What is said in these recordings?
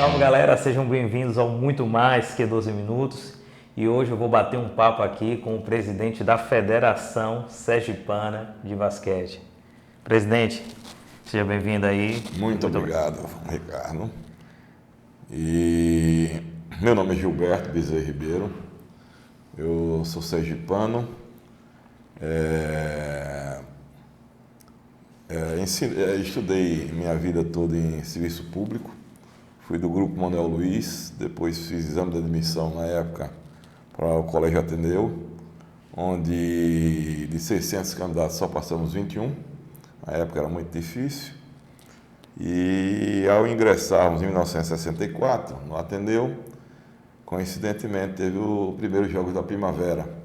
Salve galera, sejam bem-vindos ao Muito Mais que 12 Minutos e hoje eu vou bater um papo aqui com o presidente da Federação Sergipana de Basquete. Presidente, seja bem-vindo aí. Muito obrigado, Ricardo. E meu nome é Gilberto Bezerra Ribeiro, eu sou sergipano, estudei minha vida toda em serviço público, fui do Grupo Manuel Luiz, depois fiz exame de admissão na época para o Colégio Ateneu, onde de 600 candidatos só passamos 21, na época era muito difícil. E ao ingressarmos em 1964 no Ateneu, coincidentemente teve o primeiro Jogos da Primavera.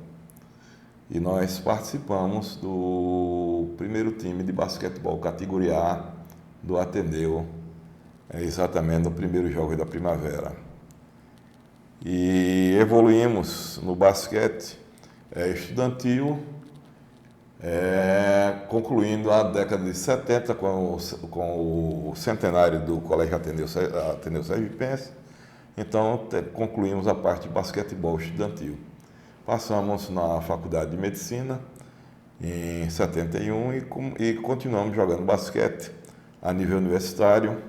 E nós participamos do primeiro time de basquetebol categoria A do Ateneu, exatamente no primeiro Jogos da Primavera. E evoluímos no basquete estudantil, concluindo a década de 70 com o centenário do Colégio Ateneu Sergipense. Então, concluímos a parte de basquetebol estudantil. Passamos na Faculdade de Medicina em 71 e continuamos jogando basquete a nível universitário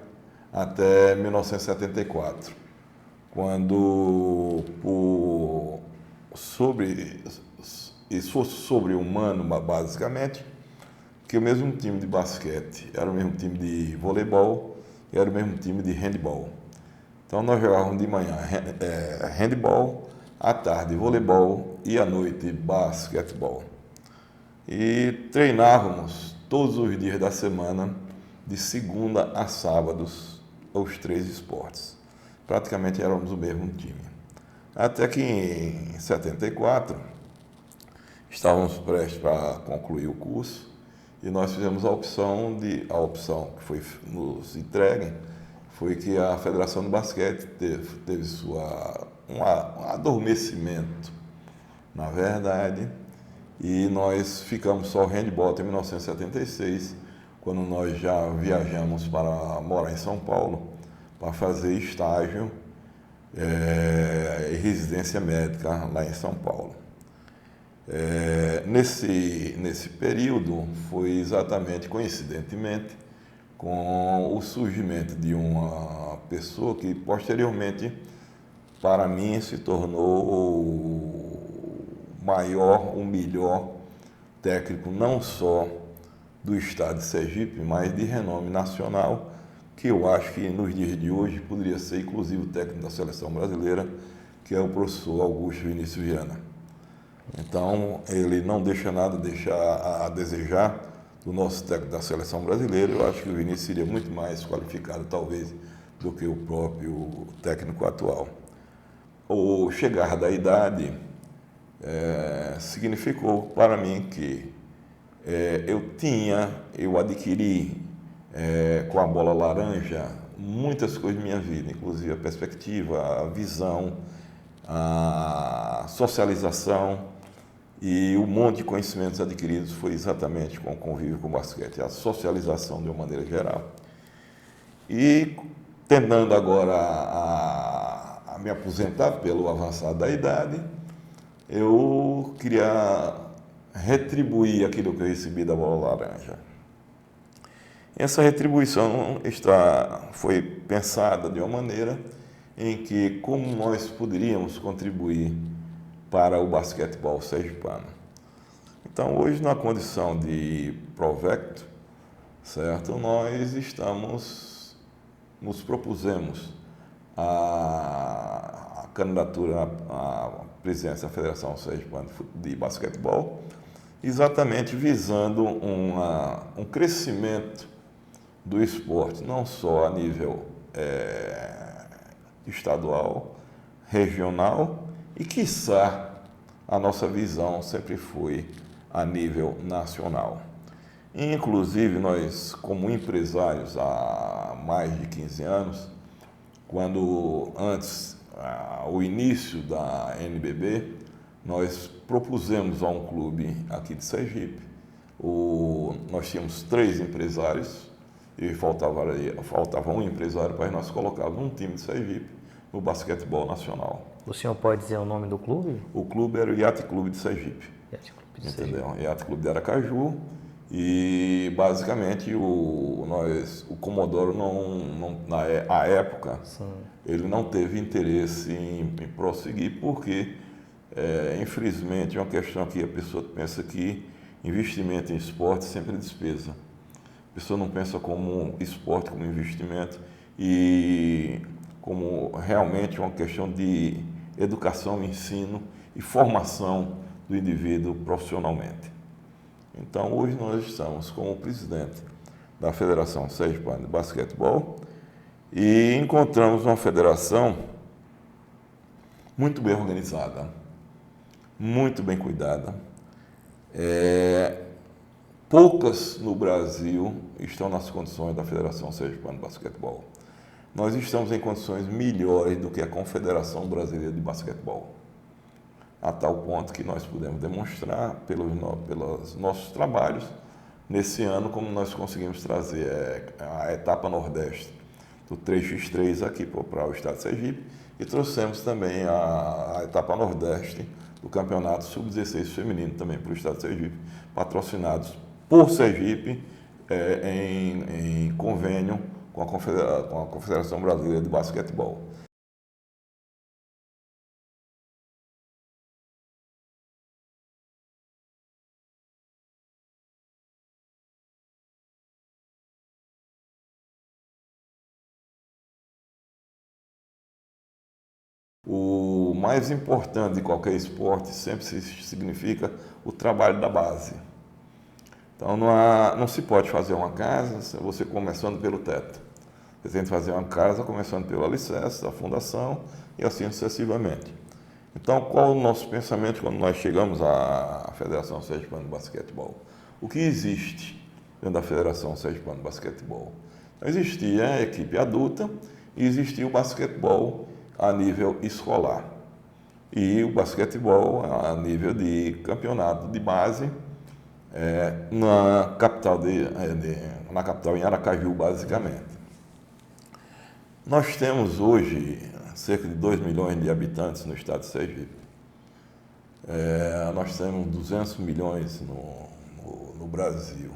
até 1974, quando esforço sobre-humano, basicamente, que o mesmo time de basquete era o mesmo time de voleibol e era o mesmo time de handball. Então nós jogávamos de manhã handball, à tarde voleibol e à noite basquetebol. E treinávamos todos os dias da semana, de segunda a sábados, os 3 esportes. Praticamente éramos o mesmo time. Até que em 74, estávamos prestes para concluir o curso e nós fizemos a opção que foi nos entregue, foi que a Federação do Basquete teve um adormecimento, na verdade, e nós ficamos só o handball até 1976, quando nós já viajamos para morar em São Paulo, para fazer estágio e residência médica lá em São Paulo. Nesse período, foi exatamente, coincidentemente, com o surgimento de uma pessoa que, posteriormente, para mim, se tornou o melhor técnico, não só do estado de Sergipe, mas de renome nacional, que eu acho que nos dias de hoje poderia ser inclusive o técnico da seleção brasileira, que é o professor Augusto Vinícius Viana. Então, ele não deixa nada a desejar do nosso técnico da seleção brasileira. Eu acho que o Vinícius seria muito mais qualificado, talvez, do que o próprio técnico atual. O chegar da idade significou para mim que eu adquiri com a bola laranja muitas coisas da minha vida, inclusive a perspectiva, a visão, a socialização. E o monte de conhecimentos adquiridos foi exatamente com o convívio com o basquete, a socialização de uma maneira geral. E tentando agora a me aposentar pelo avançado da idade, eu queria retribuir aquilo que eu recebi da bola laranja. Essa retribuição foi pensada de uma maneira em que como nós poderíamos contribuir para o basquetebol sergipano. Então, hoje, na condição de provecto, certo, nós nos propusemos a candidatura à presidência da Federação Sergipana de Basquetebol, exatamente visando um crescimento do esporte, não só a nível estadual, regional, e, quiçá, a nossa visão sempre foi a nível nacional. Inclusive, nós, como empresários há mais de 15 anos, quando antes, o início da NBB, nós propusemos a um clube aqui de Sergipe. Nós tínhamos 3 empresários e faltava um empresário para nós colocarmos um time de Sergipe no basquetebol nacional. O senhor pode dizer o nome do clube? O clube era o Yacht Clube de Sergipe. Yacht Clube de Entendeu? Sergipe. Yacht Clube de Aracaju. E basicamente o Comodoro à época, Sim. ele não teve interesse em prosseguir, porque infelizmente é uma questão que a pessoa pensa que investimento em esporte sempre é despesa. A pessoa não pensa como esporte, como investimento e como realmente uma questão de educação, ensino e formação do indivíduo profissionalmente. Então, hoje nós estamos com o presidente da Federação Sergipana de Basquetebol e encontramos uma federação muito bem organizada, muito bem cuidada. Poucas no Brasil estão nas condições da Federação Sergipana de Basquetebol. Nós estamos em condições melhores do que a Confederação Brasileira de Basquetebol, a tal ponto que nós pudemos demonstrar pelos nossos trabalhos nesse ano como nós conseguimos trazer a etapa Nordeste do 3x3 aqui para o estado de Sergipe e trouxemos também a etapa Nordeste do Campeonato Sub-16 feminino também para o estado de Sergipe, patrocinados por Sergipe em convênio com a Confederação Brasileira de Basquetebol. O mais importante de qualquer esporte sempre significa o trabalho da base. Então não se pode fazer uma casa você começando pelo teto. Você tem que fazer uma casa começando pelo alicerce, da fundação e assim sucessivamente. Então qual o nosso pensamento quando nós chegamos à Federação Sergipana de Basquetebol? O que existe dentro da Federação Sergipana de Basquetebol? Existia a equipe adulta e existia o basquetebol a nível escolar e o basquetebol a nível de campeonato de base na capital em Aracaju, basicamente. Nós temos hoje cerca de 2 milhões de habitantes no estado de Sergipe. Nós temos 200 milhões no Brasil.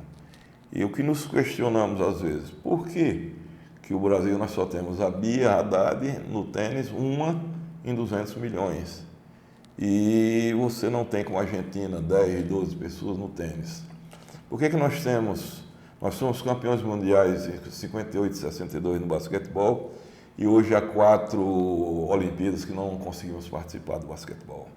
E o que nos questionamos às vezes, por que o Brasil nós só temos a Bia Haddad no tênis, uma em 200 milhões. E você não tem como a Argentina 10, 12 pessoas no tênis. Por que nós temos? Nós somos campeões mundiais em 58 e 62 no basquetebol e hoje há 4 Olimpíadas que não conseguimos participar do basquetebol.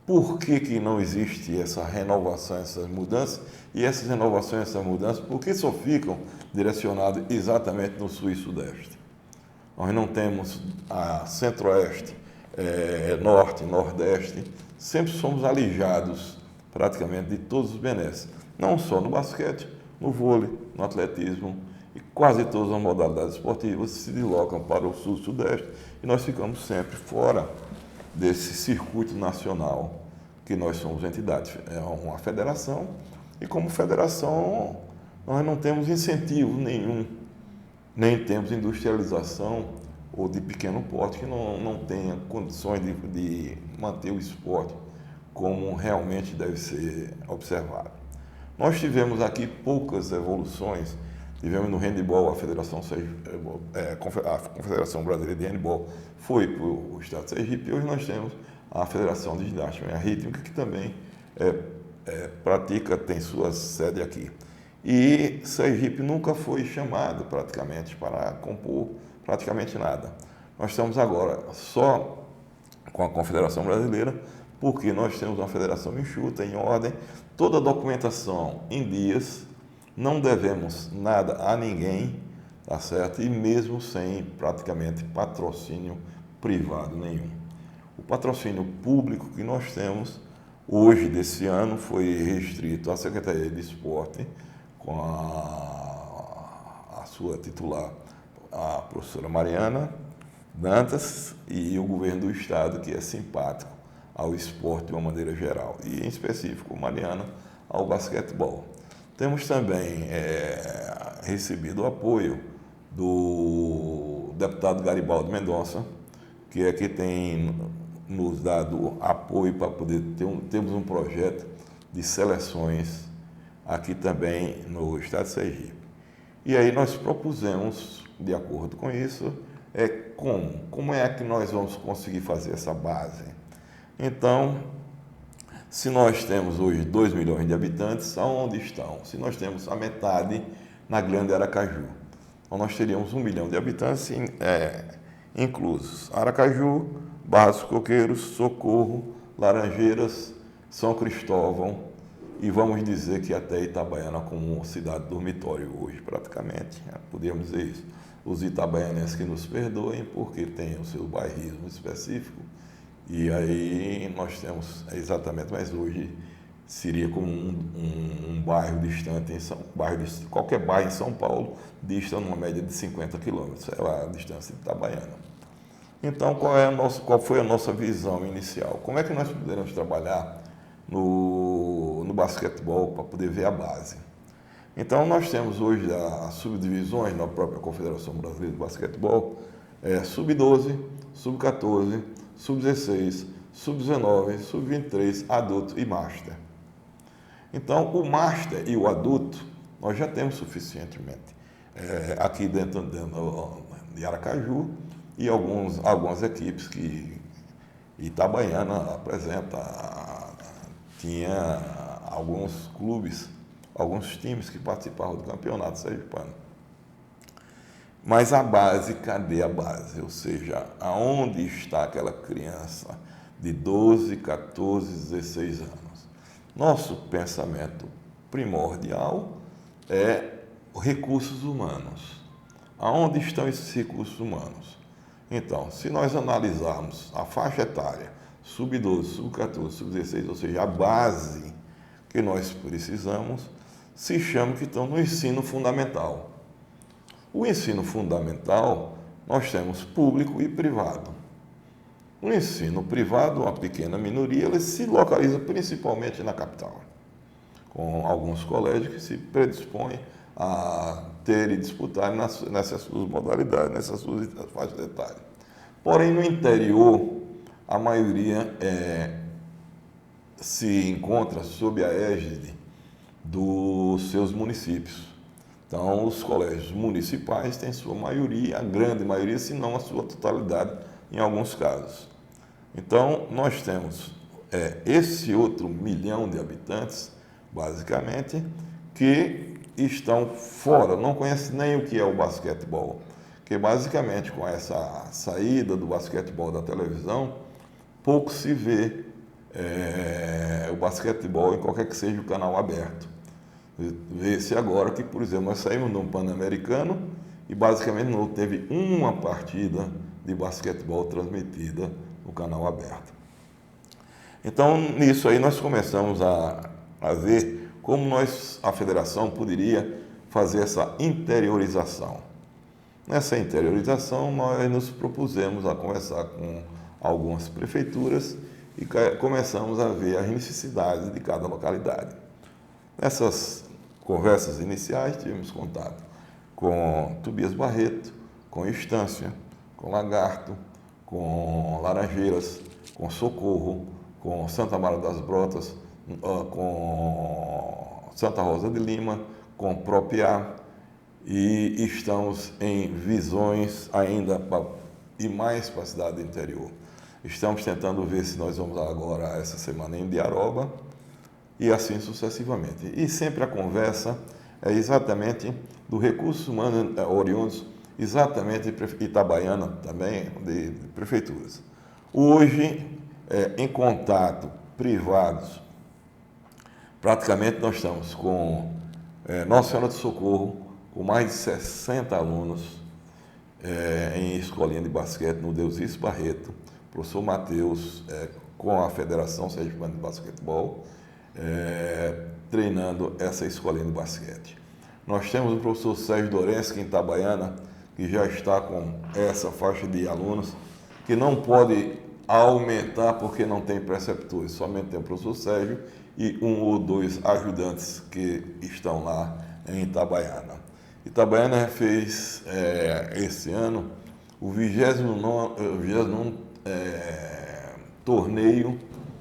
Por que não existe essa renovação, essas mudanças? E essas renovações, essas mudanças, por que só ficam direcionadas exatamente no sul e sudeste? Nós não temos a centro-oeste, norte, nordeste, sempre somos alijados praticamente de todos os benesses, não só no basquete, no vôlei, no atletismo e quase todas as modalidades esportivas se deslocam para o sul e sudeste e nós ficamos sempre fora desse circuito nacional que nós somos entidade, é uma federação e como federação nós não temos incentivo nenhum, nem temos industrialização ou de pequeno porte que não tenha condições de manter o esporte como realmente deve ser observado. Nós tivemos aqui poucas evoluções. Tivemos no handebol, a Confederação Brasileira de Handebol foi para o estado de Sergipe e hoje nós temos a Federação de Ginástica e Rítmica, que também tem sua sede aqui. E Sergipe nunca foi chamado praticamente para compor praticamente nada. Nós estamos agora só com a Confederação Brasileira, porque nós temos uma federação enxuta, em ordem, toda a documentação em dias, não devemos nada a ninguém, tá certo? E mesmo sem praticamente patrocínio privado nenhum. O patrocínio público que nós temos hoje, desse ano, foi restrito à Secretaria de Esporte, com a sua titular, a professora Mariana Dantas, e o governo do estado, que é simpático ao esporte de uma maneira geral, e em específico, Mariana, ao basquetebol. Temos também recebido o apoio do deputado Garibaldo Mendonça, que é que tem nos dado apoio para poder termos um projeto de seleções aqui também no estado de Sergipe. E aí nós propusemos, de acordo com isso, como é que nós vamos conseguir fazer essa base. Então, se nós temos hoje 2 milhões de habitantes, aonde estão? Se nós temos a metade na Grande Aracaju, então nós teríamos 1 milhão de habitantes inclusos Aracaju, Barra dos Coqueiros, Socorro, Laranjeiras, São Cristóvão e vamos dizer que até Itabaiana como cidade dormitório hoje praticamente, podemos dizer isso. Os itabaianenses que nos perdoem porque tem o seu bairrismo específico e aí nós temos exatamente, mas hoje seria como um bairro distante, qualquer bairro em São Paulo dista numa média de 50 quilômetros, é a distância de Itabaiana. Então, qual foi a nossa visão inicial? Como é que nós poderemos trabalhar no basquetebol para poder ver a base? Então, nós temos hoje as subdivisões na própria Confederação Brasileira de Basquetebol, sub-12, sub-14, sub-16, sub-19, sub-23, adulto e master. Então, o master e o adulto, nós já temos suficientemente. Aqui dentro de Aracaju, e algumas equipes que Itabaiana apresenta, tinha alguns clubes, alguns times que participavam do campeonato sergipano. Mas a base, cadê a base? Ou seja, aonde está aquela criança de 12, 14, 16 anos? Nosso pensamento primordial é recursos humanos. Aonde estão esses recursos humanos? Então, se nós analisarmos a faixa etária, sub-12, sub-14, sub-16, ou seja, a base que nós precisamos, se chama que estão no ensino fundamental. O ensino fundamental, nós temos público e privado. O ensino privado, uma pequena minoria, ele se localiza principalmente na capital, com alguns colégios que se predispõem a ter e disputar nessas suas modalidades, nessas suas faixas etárias. Porém, no interior, a maioria se encontra sob a égide dos seus municípios. Então, os colégios municipais têm sua maioria, a grande maioria, se não a sua totalidade, em alguns casos. Então, nós temos esse outro 1 milhão de habitantes, basicamente, que estão fora, não conhecem nem o que é o basquetebol, que basicamente com essa saída do basquetebol da televisão, pouco se vê o basquetebol em qualquer que seja o canal aberto. Vê-se agora que, por exemplo, nós saímos num Pan-Americano e basicamente não teve uma partida de basquetebol transmitida no canal aberto. Então, nisso aí nós começamos a ver como a federação poderia fazer essa interiorização. Nessa interiorização, nós nos propusemos a conversar com algumas prefeituras e começamos a ver as necessidades de cada localidade. Nessas conversas iniciais, tivemos contato com Tobias Barreto, com Estância, com Lagarto, com Laranjeiras, com Socorro, com Santa Maria das Brotas, com Santa Rosa de Lima, com Propiá, e estamos em visões ainda e mais para a cidade do interior. Estamos tentando ver se nós vamos agora, essa semana, em Diaroba, e assim sucessivamente. E sempre a conversa é exatamente do recurso humano oriundos, exatamente de Itabaiana também, de prefeituras. Hoje, em contato privados, praticamente nós estamos com Nossa Senhora do Socorro, com mais de 60 alunos em escolinha de basquete no Deusício Barreto, professor Matheus, com a Federação Sergipana de Basquetebol, treinando essa escolinha de basquete. Nós temos o professor Sérgio Dorenski em Itabaiana, que já está com essa faixa de alunos, que não pode aumentar porque não tem preceptores, somente tem o professor Sérgio e um ou dois ajudantes que estão lá em Itabaiana. Itabaiana fez esse ano o 29º torneio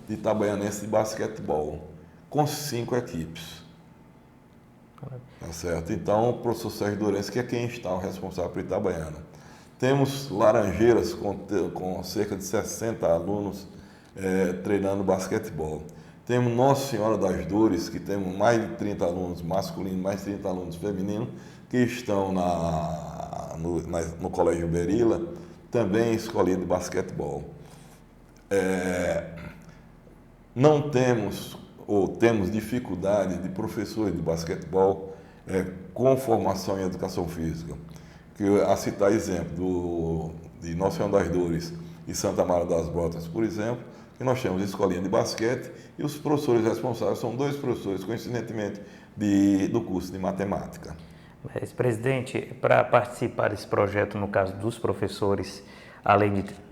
de itabaianense de basquetebol, com 5 equipes. Tá certo? Então, o professor Sérgio Dourenço, que é quem está o responsável por Itabaiana. Temos Laranjeiras com cerca de 60 alunos treinando basquetebol. Temos Nossa Senhora das Dores, que temos mais de 30 alunos masculinos, mais de 30 alunos femininos, que estão no Colégio Berila, também escolinha de basquetebol. Não temos, ou temos dificuldade de professores de basquetebol com formação em educação física. Que, a citar exemplo de Nossa Senhora das Dores e Santa Maria das Brotas, por exemplo, que nós temos escolinha de basquete e os professores responsáveis são 2 professores, coincidentemente, do curso de matemática. Mas, presidente, para participar desse projeto, no caso dos professores, além de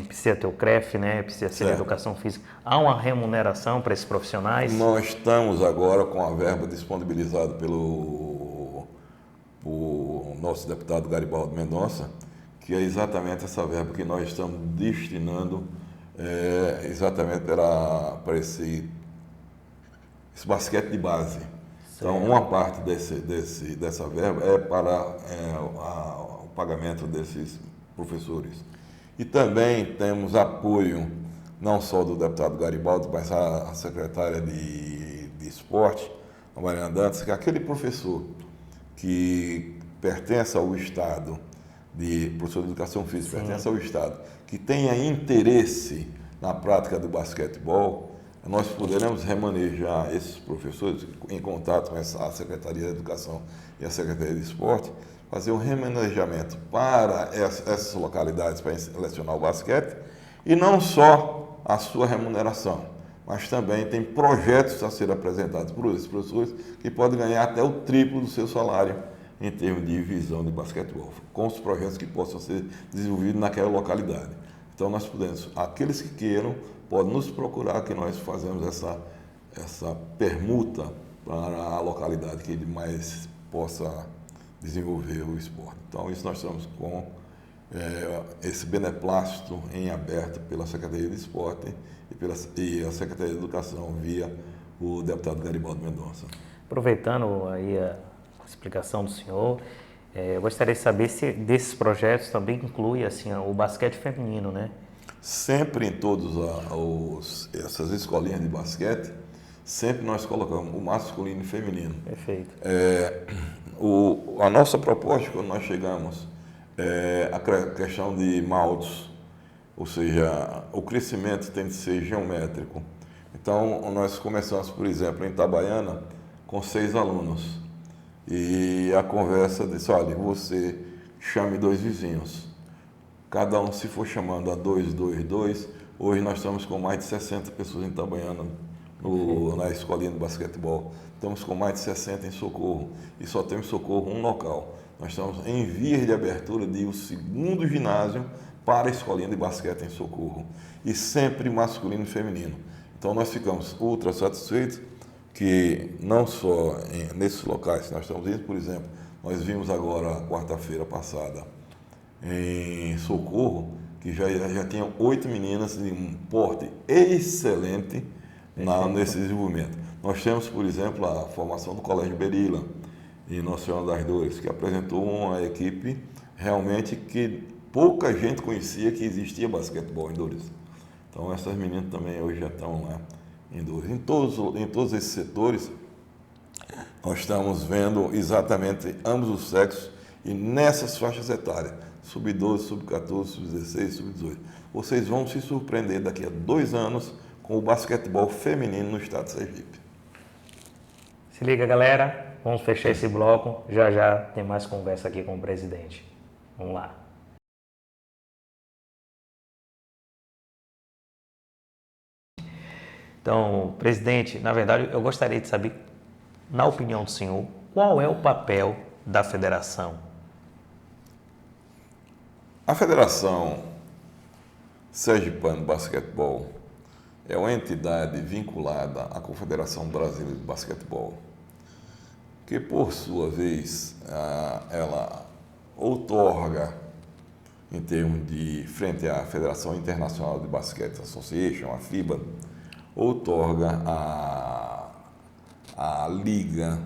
precisa ter o CREF, né, precisa ser educação física, há uma remuneração para esses profissionais? Nós estamos agora com a verba disponibilizada pelo nosso deputado Garibaldo Mendonça, que é exatamente essa verba que nós estamos destinando exatamente para esse basquete de base. Então, uma parte dessa verba é para o pagamento desses professores. E também temos apoio, não só do deputado Garibaldo, mas a secretária de Esporte, a Mariana Dantas, que é aquele professor que pertence ao Estado, professor de Educação Física, pertence ao Estado, que tenha interesse na prática do basquetebol, nós poderemos remanejar esses professores em contato com a Secretaria de Educação e a Secretaria de Esporte, fazer um remanejamento para essas localidades para selecionar o basquete e não só a sua remuneração, mas também tem projetos a ser apresentados por esses professores que podem ganhar até o triplo do seu salário em termos de divisão de basquetebol, com os projetos que possam ser desenvolvidos naquela localidade. Então nós podemos, aqueles que queiram, podem nos procurar que nós fazemos essa permuta para a localidade que ele mais possa desenvolver o esporte. Então isso nós estamos com esse beneplácito em aberto pela Secretaria de Esporte e a Secretaria de Educação via o deputado Garibaldo Mendonça. Aproveitando aí a explicação do senhor, eu gostaria de saber se desses projetos também inclui assim, o basquete feminino, né? Sempre em todas essas escolinhas de basquete, sempre nós colocamos o masculino e feminino. Perfeito. A nossa proposta, quando nós chegamos, a questão de maldos, ou seja, o crescimento tem de ser geométrico. Então, nós começamos, por exemplo, em Itabaiana, com 6 alunos. E a conversa disse, olha, você chame 2 vizinhos. Cada um se for chamando a 2, 2, 2. Hoje nós estamos com mais de 60 pessoas em Itabaiana, na escolinha de basquetebol. Estamos com mais de 60 em Socorro. E só temos Socorro um local. Nós estamos em vias de abertura de um 2º ginásio para a escolinha de basquete em Socorro. E sempre masculino e feminino. Então nós ficamos ultra satisfeitos que não só nesses locais que nós estamos indo, por exemplo, nós vimos agora, quarta-feira passada, em Socorro, que já tinham 8 meninas de um porte excelente nesse desenvolvimento. Nós temos, por exemplo, a formação do Colégio Berila, em Nossa Senhora das Dores, que apresentou uma equipe realmente que pouca gente conhecia que existia basquetebol em Dores. Então, essas meninas também hoje já estão lá em Dores. Em todos esses setores, nós estamos vendo exatamente ambos os sexos e nessas faixas etárias, sub-12, sub-14, sub-16, sub-18. Vocês vão se surpreender daqui a 2 anos com o basquetebol feminino no estado de Sergipe. Se liga, galera. Vamos fechar esse bloco. Já já tem mais conversa aqui com o presidente. Vamos lá. Então, presidente, na verdade, eu gostaria de saber, na opinião do senhor, qual é o papel da federação? A Federação Sergipana de Basquetebol é uma entidade vinculada à Confederação Brasileira de Basquetebol, que, por sua vez, ela outorga, em termos de frente à Federação Internacional de Basquete Association, a FIBA, outorga a Liga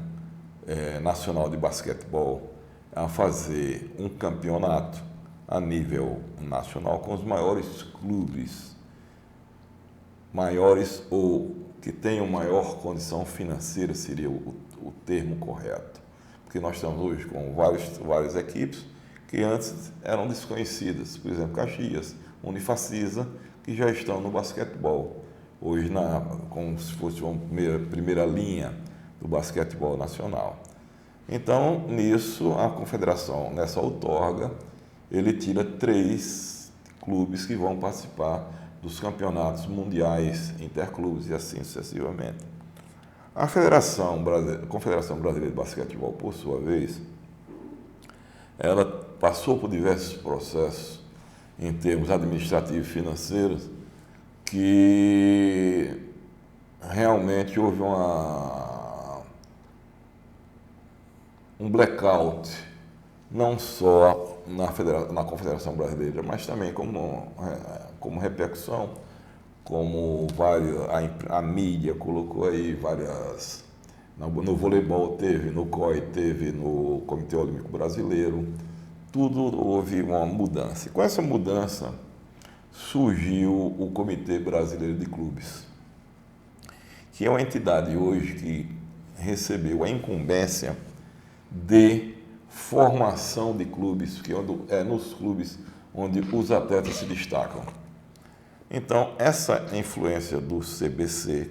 Nacional de Basquetebol a fazer um campeonato a nível nacional com os maiores clubes, maiores ou que tenham maior condição financeira, seria o termo correto. Porque nós estamos hoje com várias equipes que antes eram desconhecidas, por exemplo, Caxias, Unifacisa, que já estão no basquetebol, hoje como se fosse uma primeira linha do basquetebol nacional. Então, nisso, a confederação, nessa outorga, ele tira 3 clubes que vão participar dos campeonatos mundiais, interclubes e assim sucessivamente. A Confederação Brasileira de Basquetebol, por sua vez, ela passou por diversos processos em termos administrativos e financeiros que realmente houve um blackout, não só na Confederação Brasileira, mas também como repercussão, como a mídia colocou aí várias. No voleibol teve, no COI teve, no Comitê Olímpico Brasileiro, tudo houve uma mudança. E com essa mudança surgiu o Comitê Brasileiro de Clubes, que é uma entidade hoje que recebeu a incumbência de formação de clubes, que é nos clubes onde os atletas se destacam. Então, essa influência do CBC,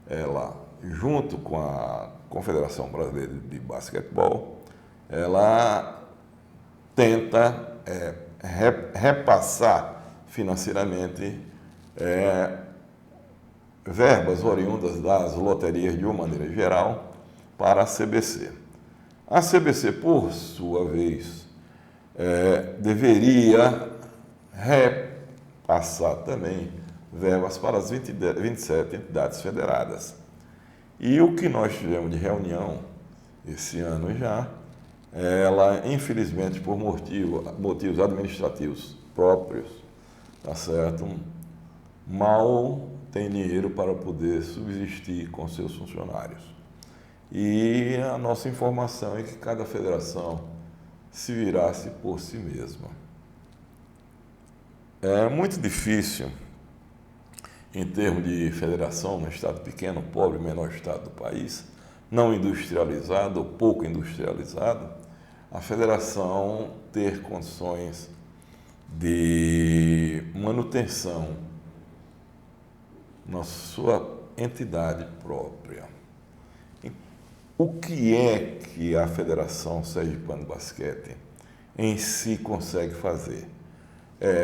ela, junto com a Confederação Brasileira de Basquetebol, ela tenta repassar financeiramente verbas oriundas das loterias de uma maneira geral para a CBC. A CBC, por sua vez, deveria repassar também verbas para as 27 entidades federadas. E o que nós tivemos de reunião esse ano já, ela, infelizmente, por motivos administrativos próprios, tá certo? Mal tem dinheiro para poder subsistir com seus funcionários. E a nossa informação é que cada federação se virasse por si mesma. É muito difícil, em termos de federação, num estado pequeno, pobre, menor estado do país, não industrializado ou pouco industrializado, a federação ter condições de manutenção na sua entidade própria. O que é que a Federação Sergipana de Basquete em si consegue fazer?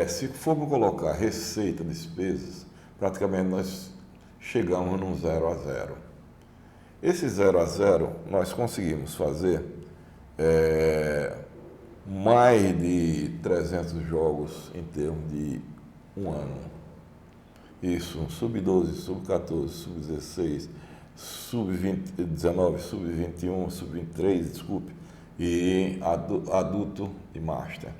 Se formos colocar receita, despesas, praticamente nós chegamos num 0 a 0. Esse 0 a 0 nós conseguimos fazer mais de 300 jogos em termos de um ano. Isso, sub-12, sub-14, sub-16, sub-19, sub-21, sub-23, desculpe, e adulto e master.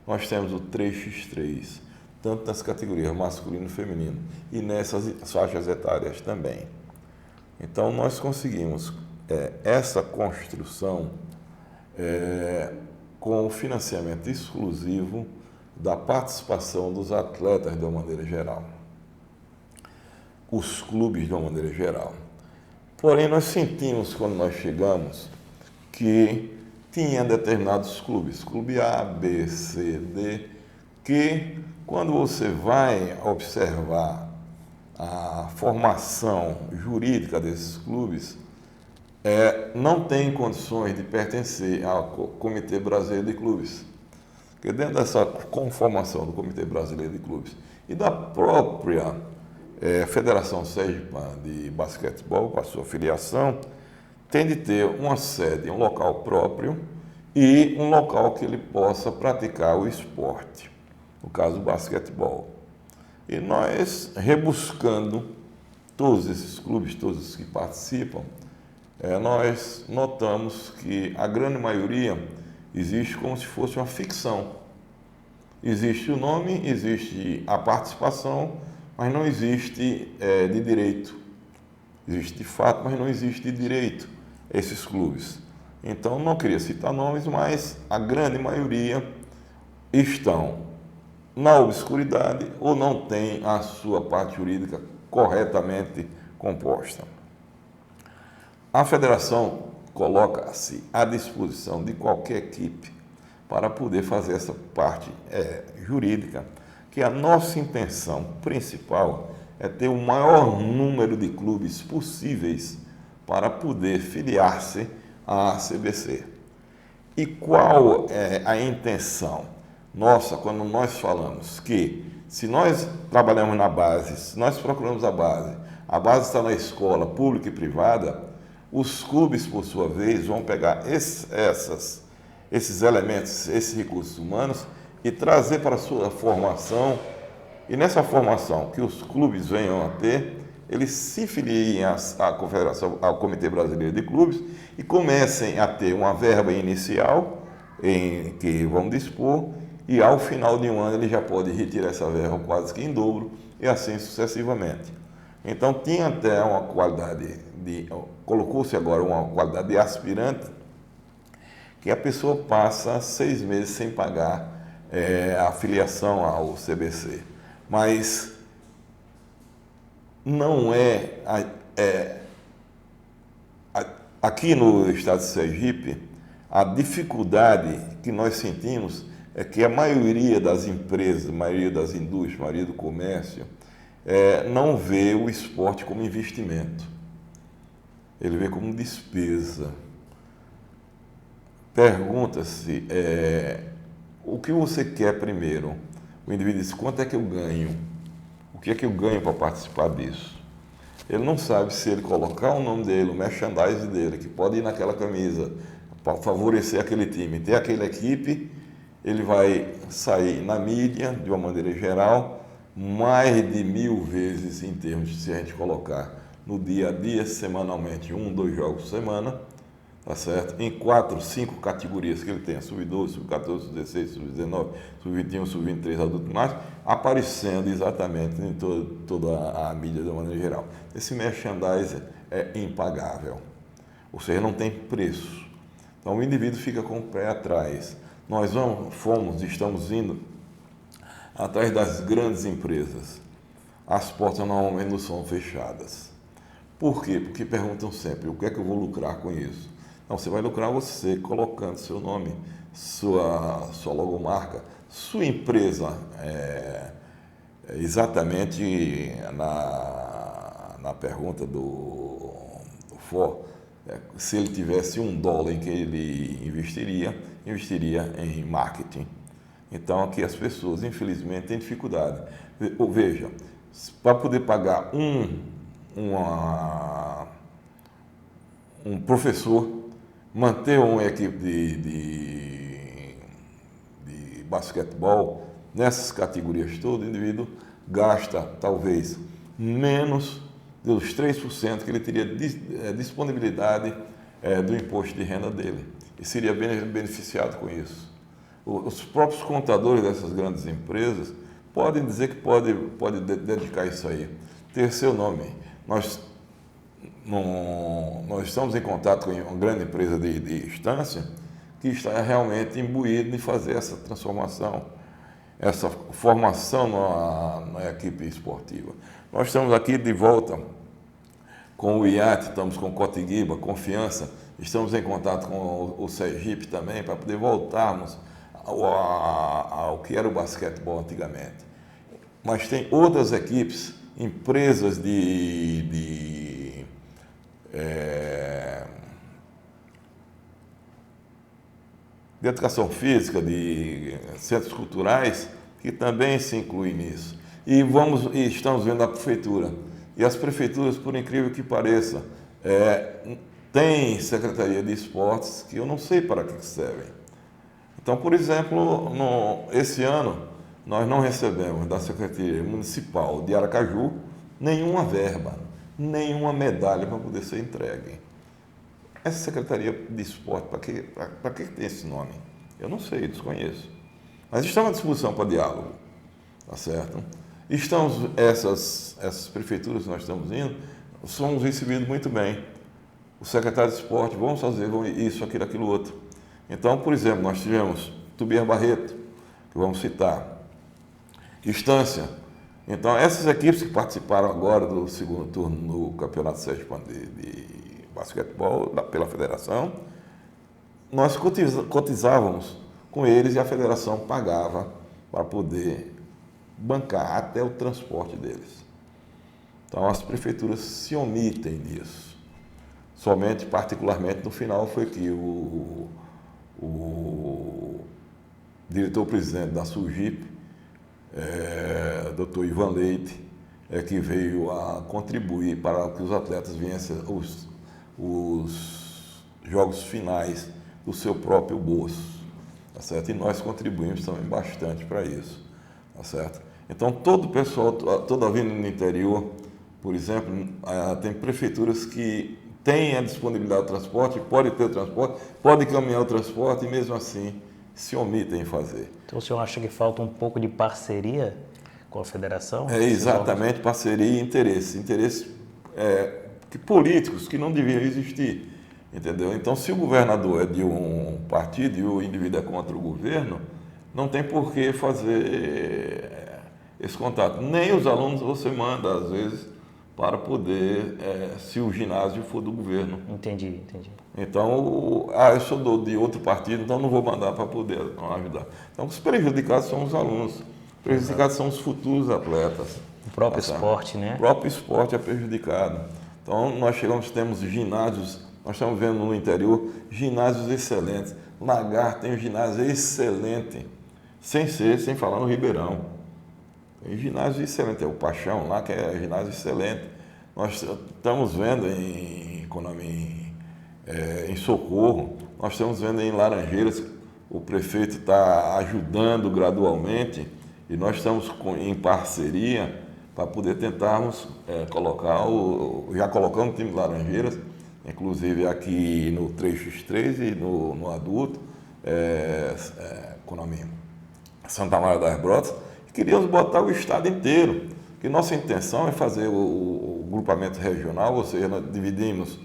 Nós temos o 3x3, tanto nas categorias masculino e feminino, e nessas faixas etárias também. Então, nós conseguimos essa construção com o financiamento exclusivo da participação dos atletas de uma maneira geral, os clubes de uma maneira geral. Porém, nós sentimos, quando nós chegamos, que tinha determinados clubes, clube A, B, C, D, que quando você vai observar a formação jurídica desses clubes, não tem condições de pertencer ao Comitê Brasileiro de Clubes. Porque dentro dessa conformação do Comitê Brasileiro de Clubes e da própria Federação Sergipana de Basquetebol, com a sua filiação, tem de ter uma sede, um local próprio e um local que ele possa praticar o esporte, no caso o basquetebol. E nós, rebuscando todos esses clubes, todos os que participam, nós notamos que a grande maioria existe como se fosse uma ficção. Existe o nome, existe a participação, mas não existe de direito. Existe de fato, mas não existe de direito esses clubes. Então, não queria citar nomes, mas a grande maioria estão na obscuridade ou não tem a sua parte jurídica corretamente composta. A federação coloca-se à disposição de qualquer equipe para poder fazer essa parte jurídica, que a nossa intenção principal é ter o maior número de clubes possíveis para poder filiar-se à CBC. E qual é a intenção nossa quando nós falamos que se nós trabalhamos na base, se nós procuramos a base está na escola pública e privada, os clubes, por sua vez, vão pegar esses elementos, esses recursos humanos e trazer para a sua formação. E nessa formação que os clubes venham a ter, eles se filiem à Confederação, ao Comitê Brasileiro de Clubes e comecem a ter uma verba inicial em que vão dispor e ao final de um ano ele já pode retirar essa verba quase que em dobro e assim sucessivamente. Então tinha até uma qualidade colocou-se agora uma qualidade de aspirante, que a pessoa passa 6 meses sem pagar a filiação ao CBC. Mas não aqui no estado de Sergipe, a dificuldade que nós sentimos é que a maioria das empresas, a maioria das indústrias, a maioria do comércio, não vê o esporte como investimento. Ele vê como despesa. Pergunta-se, o que você quer primeiro? O indivíduo diz, quanto é que eu ganho? O que é que eu ganho para participar disso? Ele não sabe se ele colocar o nome dele, o merchandising dele, que pode ir naquela camisa, para favorecer aquele time, ter aquela equipe, ele vai sair na mídia, de uma maneira geral, mais de 1000 vezes em termos, se a gente colocar no dia a dia, semanalmente, 1, 2 jogos por semana, tá certo? Em 4, 5 categorias que ele tem, sub-12, sub-14, sub-16, sub-19, sub-21, sub-23, adulto máximo, aparecendo exatamente em toda a mídia de uma maneira geral. Esse merchandising é impagável, ou seja, não tem preço. Então o indivíduo fica com o pé atrás. Nós estamos indo atrás das grandes empresas. As portas normalmente não são fechadas. Por quê? Porque perguntam sempre, o que é que eu vou lucrar com isso? Não, você vai lucrar você colocando seu nome, sua logomarca, sua empresa exatamente na pergunta do For, se ele tivesse $1 em que ele investiria em marketing. Então aqui as pessoas infelizmente têm dificuldade. Veja, para poder pagar um professor, manter uma equipe de basquetebol, nessas categorias todas, o indivíduo gasta talvez menos dos 3% que ele teria disponibilidade do imposto de renda dele. E seria beneficiado com isso. Os próprios contadores dessas grandes empresas podem dizer que pode dedicar isso aí, ter seu nome. Nós estamos em contato com uma grande empresa de instância que está realmente imbuída em fazer essa transformação, essa formação na equipe esportiva. Nós estamos aqui de volta com o IAT, estamos com o Cotiguiba, Confiança, estamos em contato com o Sergipe também, para poder voltarmos ao que era o basquetebol antigamente. Mas tem outras equipes, empresas de educação física, de centros culturais, que também se incluem nisso. E estamos vendo a prefeitura. E as prefeituras, por incrível que pareça, têm secretaria de esportes que eu não sei para que servem. Então, por exemplo, esse ano, nós não recebemos da Secretaria Municipal de Aracaju nenhuma verba, nenhuma medalha para poder ser entregue. Essa Secretaria de Esporte, para que tem esse nome? Eu não sei, desconheço. Mas estamos à disposição para diálogo, tá certo? Essas prefeituras que nós estamos indo, somos recebidos muito bem. O secretário de Esporte, vamos fazer isso, aquilo, outro. Então, por exemplo, nós tivemos Tubias Barreto, que vamos citar, Estância. Então, essas equipes que participaram agora do segundo turno no Campeonato Sergipano de basquetebol pela federação, nós cotizávamos com eles e a federação pagava para poder bancar até o transporte deles. Então, as prefeituras se omitem disso. Somente, particularmente, no final foi que o diretor-presidente da SUGIP, Dr. Ivan Leite, que veio a contribuir para que os atletas viessem os jogos finais do seu próprio bolso, tá certo? E nós contribuímos também bastante para isso, tá certo? Então, todo o pessoal, toda a vida no interior, por exemplo, tem prefeituras que têm a disponibilidade do transporte, pode ter o transporte, pode caminhar o transporte e mesmo assim se omitem em fazer. Então, o senhor acha que falta um pouco de parceria com a federação? É exatamente, parceria e interesse. Interesses políticos que não deviam existir, entendeu? Então, se o governador é de um partido e o indivíduo é contra o governo, não tem por que fazer esse contato. Nem os alunos você manda, às vezes, para poder, se o ginásio for do governo. Entendi. Então, eu sou de outro partido, então não vou mandar para poder ajudar. Então, os prejudicados são os alunos, os prejudicados são os futuros atletas. O próprio esporte, né? O próprio esporte é prejudicado. Então, temos ginásios, nós estamos vendo no interior, ginásios excelentes. Lagar tem um ginásio excelente, sem falar no Ribeirão. Tem ginásio excelente, é o Paixão lá, que é ginásio excelente. Nós estamos vendo em Socorro, nós estamos vendo em Laranjeiras, o prefeito está ajudando gradualmente e nós estamos em parceria para poder tentarmos já colocamos o time de Laranjeiras, inclusive aqui no 3x3 e no adulto, Santa Maria das Brotas, queríamos botar o estado inteiro, que nossa intenção é fazer o grupamento regional, ou seja, nós dividimos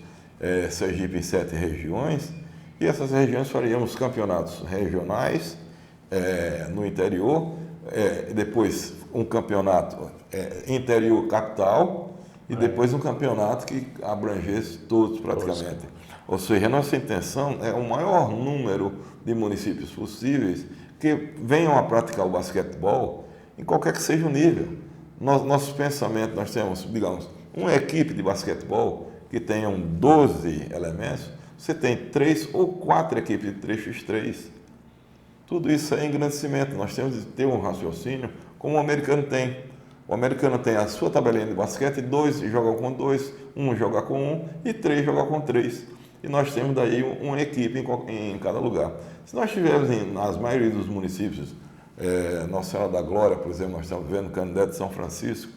Sergipe em 7 regiões, e essas regiões faríamos campeonatos regionais no interior, depois um campeonato interior capital, e depois um campeonato que abrangesse todos praticamente. Ou seja, a nossa intenção é o maior número de municípios possíveis que venham a praticar o basquetebol em qualquer que seja o nível. Nosso pensamento, nós temos, digamos, uma equipe de basquetebol que tenham 12 elementos, você tem 3 ou 4 equipes de 3x3. Tudo isso é engrandecimento. Nós temos de ter um raciocínio como o americano tem. O americano tem a sua tabelinha de basquete, 2 jogam com 2, 1 joga com 1 e 3 jogam com 3. E nós temos daí uma equipe em cada lugar. Se nós tivermos nas maioria dos municípios, Nossa Senhora da Glória, por exemplo, nós estamos vendo Canindé de São Francisco,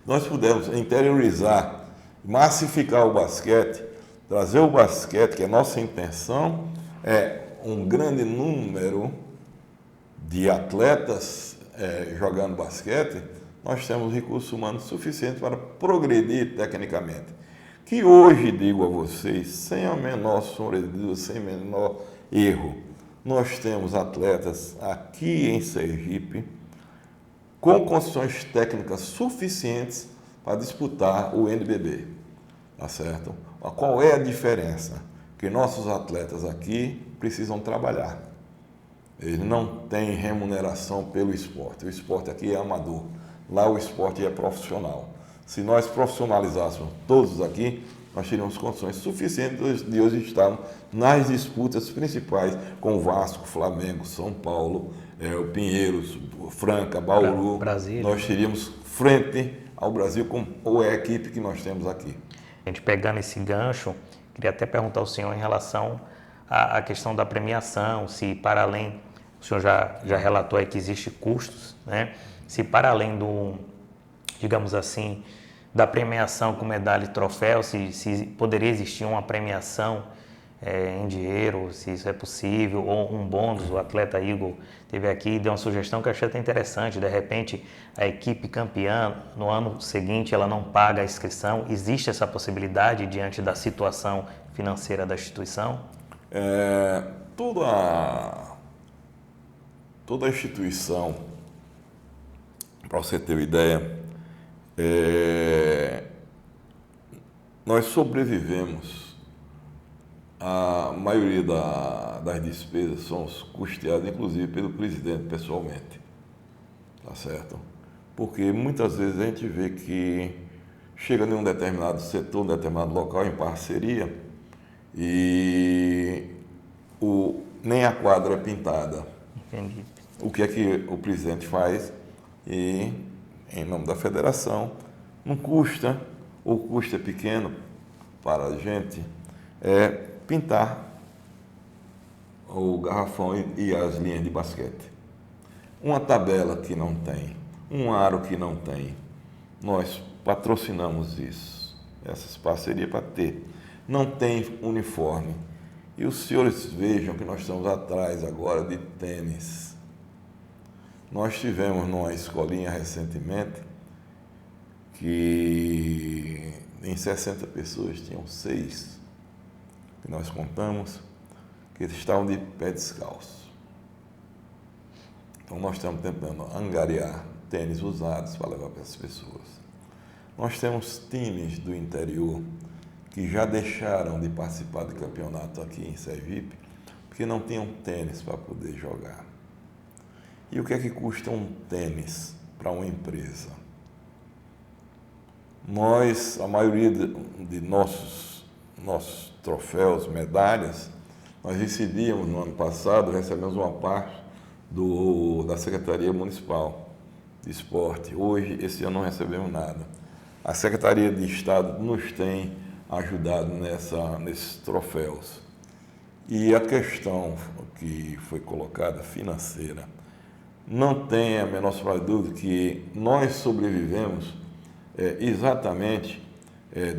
nós pudermos interiorizar, massificar o basquete, trazer o basquete, que é a nossa intenção, um grande número de atletas jogando basquete, nós temos recursos humanos suficientes para progredir tecnicamente. Que hoje, digo a vocês, sem a menor sombra de dúvida, sem menor erro, nós temos atletas aqui em Sergipe com condições técnicas suficientes para disputar o NBB, tá certo? Qual é a diferença? Que nossos atletas aqui precisam trabalhar. Eles não têm remuneração pelo esporte. O esporte aqui é amador. Lá o esporte é profissional. Se nós profissionalizássemos todos aqui, nós teríamos condições suficientes de hoje estarmos nas disputas principais com o Vasco, Flamengo, São Paulo, o Pinheiros, Franca, Bauru. Brasília. Nós teríamos frente ao Brasil ou é a equipe que nós temos aqui. A gente pegando esse gancho, queria até perguntar ao senhor em relação à questão da premiação, se para além o senhor já relatou aí que existe custos, né? Se para além digamos assim, da premiação com medalha e troféu, se poderia existir uma premiação em dinheiro, se isso é possível, ou um bônus. O atleta Igor teve aqui e deu uma sugestão que eu achei até interessante. De repente, a equipe campeã, no ano seguinte, ela não paga a inscrição. Existe essa possibilidade diante da situação financeira da instituição? Toda instituição, para você ter uma ideia, nós sobrevivemos. A maioria das despesas são custeadas, inclusive, pelo presidente pessoalmente, tá certo? Porque muitas vezes a gente vê que chega em um determinado setor, um determinado local em parceria e nem a quadra é pintada. Entendi. O que é que o presidente faz? E, em nome da federação, não custa, ou o custo é pequeno para a gente, pintar o garrafão e as linhas de basquete. Uma tabela que não tem, um aro que não tem, nós patrocinamos isso, essas parcerias para ter. Não tem uniforme. E os senhores vejam que nós estamos atrás agora de tênis. Nós tivemos numa escolinha recentemente que em 60 pessoas tinham 6 que nós contamos que estavam de pé descalço. Então nós estamos tentando angariar tênis usados para levar para as pessoas. Nós temos times do interior que já deixaram de participar do campeonato aqui em Sergipe porque não tinham tênis para poder jogar. E o que é que custa um tênis para uma empresa? Nós, a maioria de nossos troféus, medalhas, nós recebíamos no ano passado, recebemos uma parte da Secretaria Municipal de Esporte. Hoje, esse ano, não recebemos nada. A Secretaria de Estado nos tem ajudado nesses troféus. E a questão que foi colocada, financeira, não tem a menor sombra de dúvida que nós sobrevivemos exatamente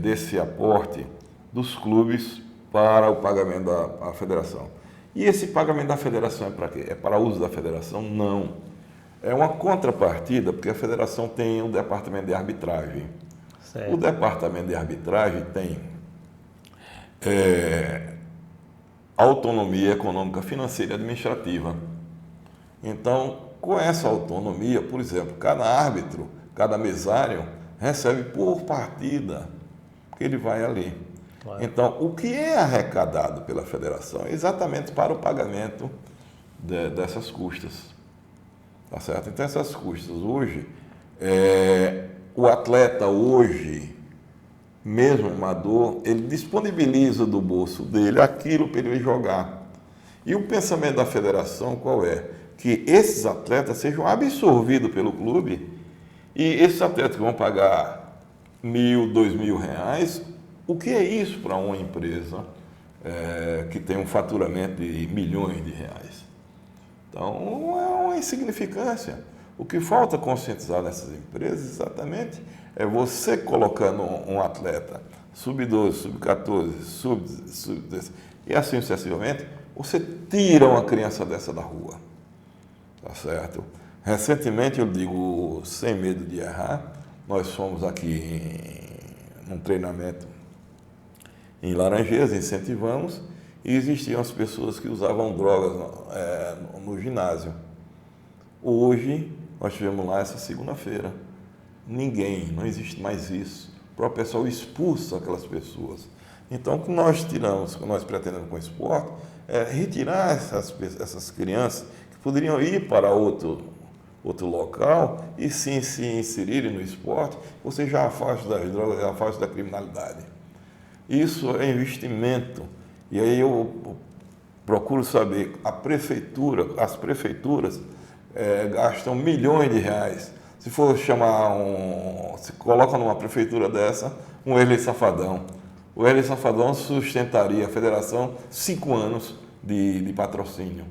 desse aporte dos clubes para o pagamento da federação. E esse pagamento da federação é para quê? É para uso da federação? Não. É uma contrapartida, porque a federação tem um departamento de arbitragem. Certo. O departamento de arbitragem tem autonomia econômica, financeira e administrativa. Então, com essa autonomia, por exemplo, cada árbitro, cada mesário recebe por partida, porque ele vai ali. Claro. Então, o que é arrecadado pela federação é exatamente para o pagamento dessas custas. Tá certo? Então, essas custas hoje, o atleta hoje, mesmo amador, ele disponibiliza do bolso dele aquilo para ele jogar. E o pensamento da federação qual é? Que esses atletas sejam absorvidos pelo clube e esses atletas que vão pagar R$1.000, R$2.000, o que é isso para uma empresa que tem um faturamento de milhões de reais? Então, é uma insignificância. O que falta conscientizar nessas empresas, exatamente, é você colocando um atleta sub-12, sub-14, sub-10 e assim sucessivamente, você tira uma criança dessa da rua. Tá certo? Recentemente, eu digo sem medo de errar, nós fomos aqui num treinamento em Laranjeiras, incentivamos, e existiam as pessoas que usavam drogas no ginásio. Hoje, nós tivemos lá essa segunda-feira. Não existe mais isso. O próprio pessoal expulsa aquelas pessoas. Então, o que nós pretendemos com o esporte, é retirar essas crianças que poderiam ir para outro local e sim se inserirem no esporte, você já afasta das drogas, já afasta da criminalidade. Isso é investimento. E aí eu procuro saber, as prefeituras gastam milhões de reais. Se for se coloca numa prefeitura dessa, um Wesley Safadão. O Wesley Safadão sustentaria a federação 5 anos de patrocínio.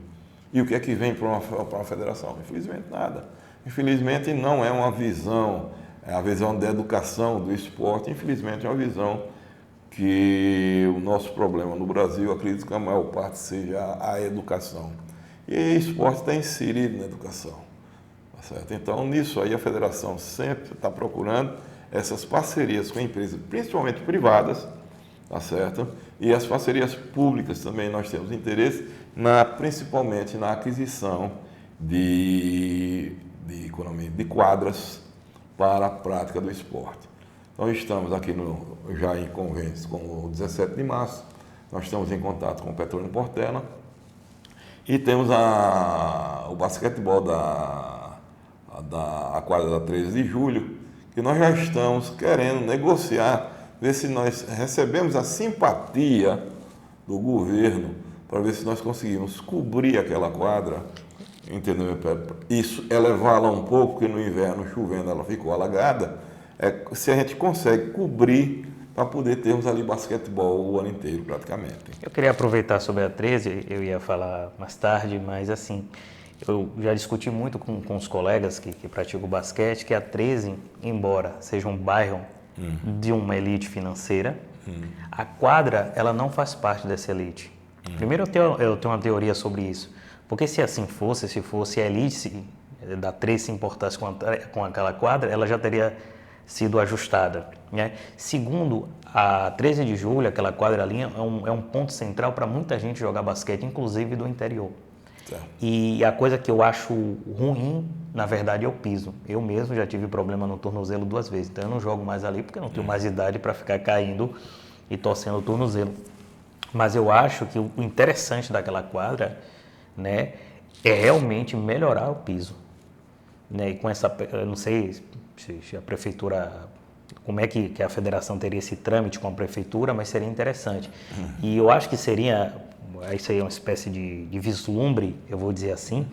E o que é que vem para uma federação? Infelizmente, nada. Infelizmente, não é uma visão, é a visão da educação, do esporte. Infelizmente, é uma visão que o nosso problema no Brasil, acredito que a maior parte seja a educação. E o esporte está inserido na educação. Tá certo? Então, nisso aí, a federação sempre está procurando essas parcerias com empresas, principalmente privadas, tá certo? E as parcerias públicas também nós temos interesse, principalmente na aquisição de quadras para a prática do esporte. Então, estamos aqui já em convênios com o 17 de março, nós estamos em contato com o Petróleo Portela e temos o basquetebol da quadra da 13 de julho, que nós já estamos querendo negociar, ver se nós recebemos a simpatia do governo para ver se nós conseguimos cobrir aquela quadra, entendeu? Isso, elevá-la um pouco, porque no inverno, chovendo, ela ficou alagada. Se a gente consegue cobrir para poder termos ali basquetebol o ano inteiro, praticamente. Eu queria aproveitar sobre a 13, eu ia falar mais tarde, mas assim, eu já discuti muito com os colegas que praticam basquete, que a 13, embora seja um bairro de uma elite financeira, a quadra, ela não faz parte dessa elite. Primeiro, eu tenho uma teoria sobre isso, porque se assim fosse, se fosse a elite da 13 se importasse com aquela quadra, ela já teria sido ajustada, né? Segundo, a 13 de julho, aquela quadra ali é um ponto central para muita gente jogar basquete, inclusive do interior. Tá. E a coisa que eu acho ruim, na verdade, é o piso. Eu mesmo já tive problema no tornozelo 2 vezes, então eu não jogo mais ali porque eu não tenho mais idade para ficar caindo e torcendo o tornozelo. Mas eu acho que o interessante daquela quadra, né, é realmente melhorar o piso, né? E com essa, eu não sei se a prefeitura, como é que a federação teria esse trâmite com a prefeitura, mas seria interessante. E eu acho que seria, isso aí é uma espécie de vislumbre, eu vou dizer assim,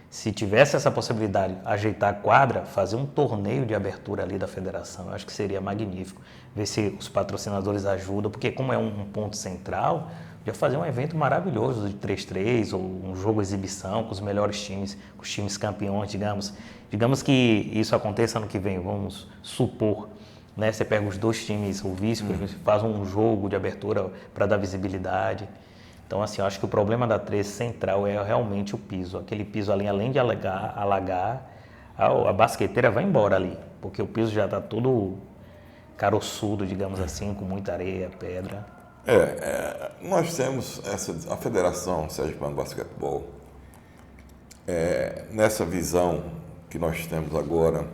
se tivesse essa possibilidade, ajeitar a quadra, fazer um torneio de abertura ali da federação, eu acho que seria magnífico. Ver se os patrocinadores ajudam, porque como é um ponto central, já fazer um evento maravilhoso de 3x3 ou um jogo exibição com os melhores times, com os times campeões, digamos. Digamos que isso aconteça ano que vem, vamos supor, né? Você pega os 2 times, o vice, faz um jogo de abertura para dar visibilidade. Então, assim, eu acho que o problema da 13 central é realmente o piso. Aquele piso ali, além de alagar, a basqueteira vai embora ali, porque o piso já está todo caroçudo, digamos assim, com muita areia, pedra. Nós temos a Federação Sergipana de Basquetebol, nessa visão que nós temos agora,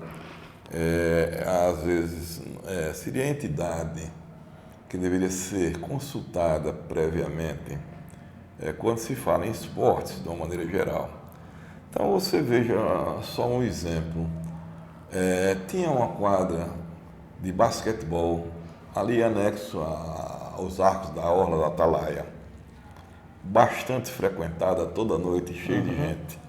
às vezes seria a entidade que deveria ser consultada previamente quando se fala em esportes, de uma maneira geral. Então, você veja só um exemplo. Tinha uma quadra de basquetebol ali anexo aos arcos da Orla da Atalaia, bastante frequentada toda noite, cheia de gente.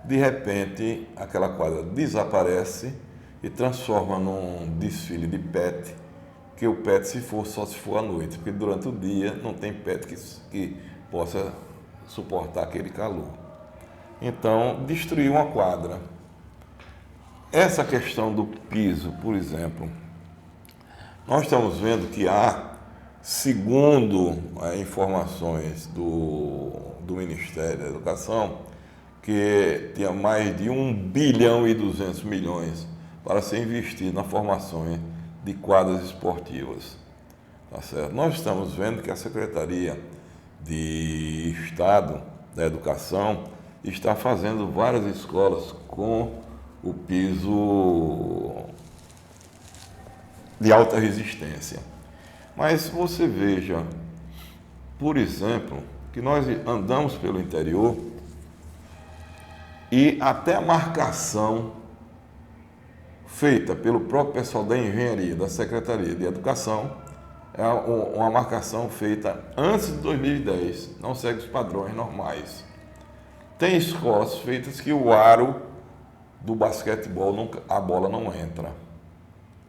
De repente, aquela quadra desaparece e transforma num desfile de pet, que o pet só se for à noite, porque durante o dia não tem pet que possa suportar aquele calor. Então, destruiu uma quadra. Essa questão do piso, por exemplo, nós estamos vendo que segundo informações do Ministério da Educação, que tinha mais de 1 bilhão e 200 milhões para ser investido na formação de quadras esportivas. Tá certo? Nós estamos vendo que a Secretaria de Estado da Educação está fazendo várias escolas com o piso de alta resistência. Mas você veja, por exemplo, que nós andamos pelo interior e até a marcação feita pelo próprio pessoal da engenharia, da Secretaria de Educação, é uma marcação feita antes de 2010, não segue os padrões normais. Tem escolas feitas que o aro do basquetebol, a bola não entra.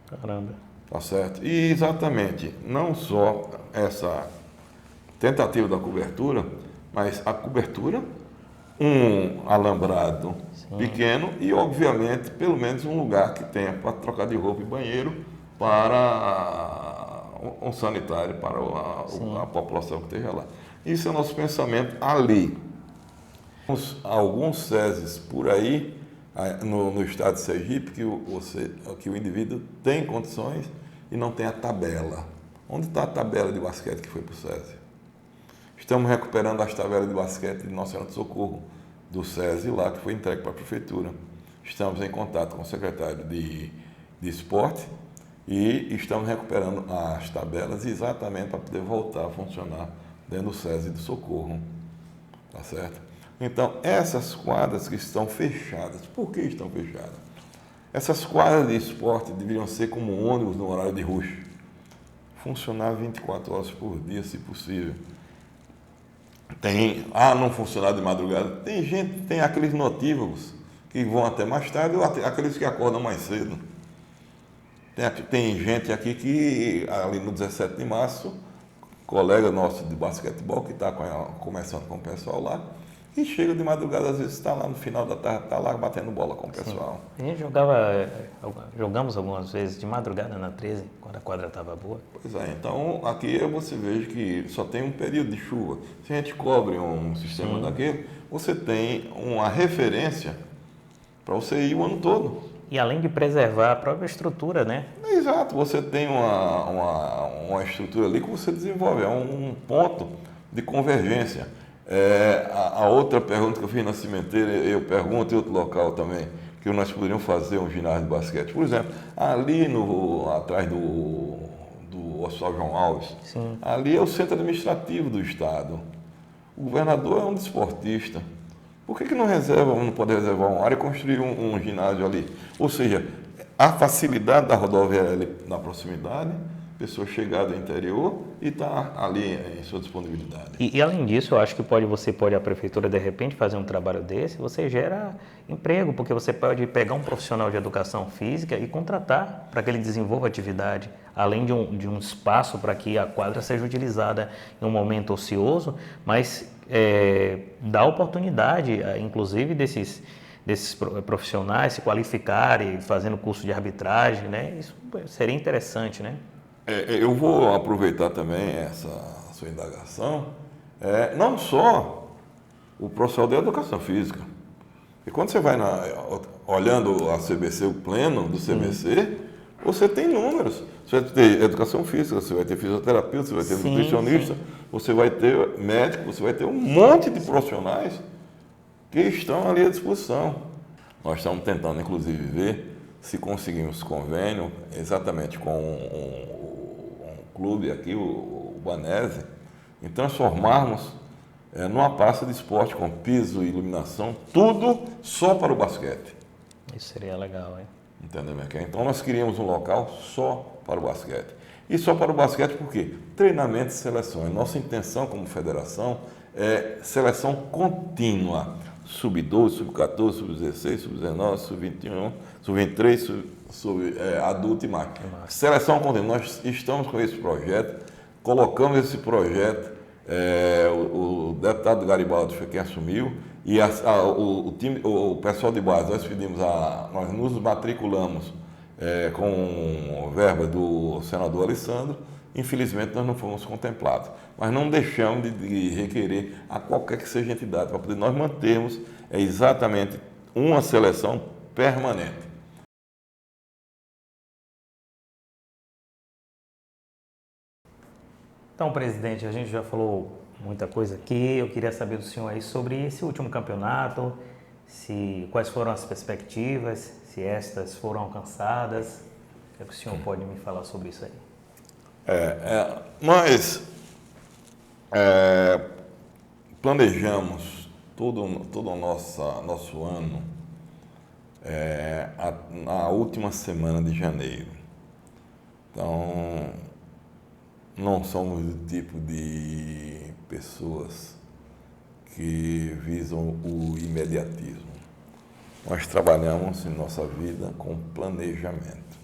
Caramba. Tá certo? E exatamente, não só essa tentativa da cobertura, mas a cobertura um alambrado pequeno e, obviamente, pelo menos um lugar que tenha para trocar de roupa e banheiro para um sanitário, para a população que esteja lá. Isso é o nosso pensamento ali. Alguns SESIs por aí, no estado de Sergipe, que o indivíduo tem condições e não tem a tabela. Onde está a tabela de basquete que foi para o SESI? Estamos recuperando as tabelas de basquete de Nossa Senhora do Socorro, do SESI lá, que foi entregue para a Prefeitura. Estamos em contato com o secretário de Esporte e estamos recuperando as tabelas exatamente para poder voltar a funcionar dentro do SESI do Socorro. Tá certo? Então, essas quadras que estão fechadas, por que estão fechadas? Essas quadras de esporte deveriam ser como ônibus no horário de rush. Funcionar 24 horas por dia, se possível. Não funcionar de madrugada. Tem aqueles notívagos que vão até mais tarde ou aqueles que acordam mais cedo. Tem gente aqui que, ali no 17 de março, colega nosso de basquetebol, que está começando com o pessoal lá, e chega de madrugada, às vezes está lá no final da tarde, está lá batendo bola com o pessoal. Sim. A gente jogamos algumas vezes de madrugada na 13, quando a quadra estava boa. Pois é, então aqui você veja que só tem um período de chuva. Se a gente cobre um sistema daquele, você tem uma referência para você ir o ano todo. E além de preservar a própria estrutura, né? Exato, você tem uma estrutura ali que você desenvolve, é um ponto de convergência. A outra pergunta que eu fiz na cimenteira, eu pergunto em outro local também, que nós poderíamos fazer um ginásio de basquete. Por exemplo, ali atrás do Hospital João Alves, ali é o centro administrativo do Estado. O governador é um desportista. Por que não pode reservar uma área e construir um ginásio ali? Ou seja, a facilidade da rodoviária ali na proximidade, pessoa chegar do interior e está ali em sua disponibilidade. E além disso, eu acho que a prefeitura de repente fazer um trabalho desse, você gera emprego, porque você pode pegar um profissional de educação física e contratar para que ele desenvolva atividade, além de um espaço para que a quadra seja utilizada em um momento ocioso, mas dá oportunidade, inclusive, desses profissionais se qualificarem, fazendo curso de arbitragem, né? Isso seria interessante, né? Eu vou aproveitar também essa sua indagação, não só o profissional da educação física. E quando você vai olhando a CBC, o pleno do CBC, você tem números. Você vai ter educação física, você vai ter fisioterapeuta, você vai ter nutricionista, você vai ter médico, você vai ter um monte de profissionais que estão ali à disposição. Nós estamos tentando, inclusive, ver se conseguimos convênio exatamente com um clube aqui, o Banese, em transformarmos numa praça de esporte com piso, iluminação, tudo só para o basquete. Isso seria legal, hein? Entendeu, minha querida? Então nós queríamos um local só para o basquete. E só para o basquete por quê? Treinamento e seleções. Nossa intenção como federação é seleção contínua. Sub-12, sub-14, sub-16, sub-19, sub-21, sub-23, adulto e mais. Seleção contínua. Nós estamos com esse projeto, colocamos esse projeto, o deputado Garibaldi foi quem assumiu, e o pessoal de base, nós nos matriculamos com verba do senador Alessandro. Infelizmente, nós não fomos contemplados, mas não deixamos de requerer a qualquer que seja entidade, para poder nós mantermos exatamente uma seleção permanente. Então, presidente, a gente já falou muita coisa aqui. Eu queria saber do senhor aí sobre esse último campeonato, quais foram as perspectivas, se estas foram alcançadas. O que o senhor pode me falar sobre isso aí? Nós planejamos todo o nosso ano na última semana de janeiro. Então, não somos do tipo de pessoas que visam o imediatismo. Nós trabalhamos em nossa vida com planejamento.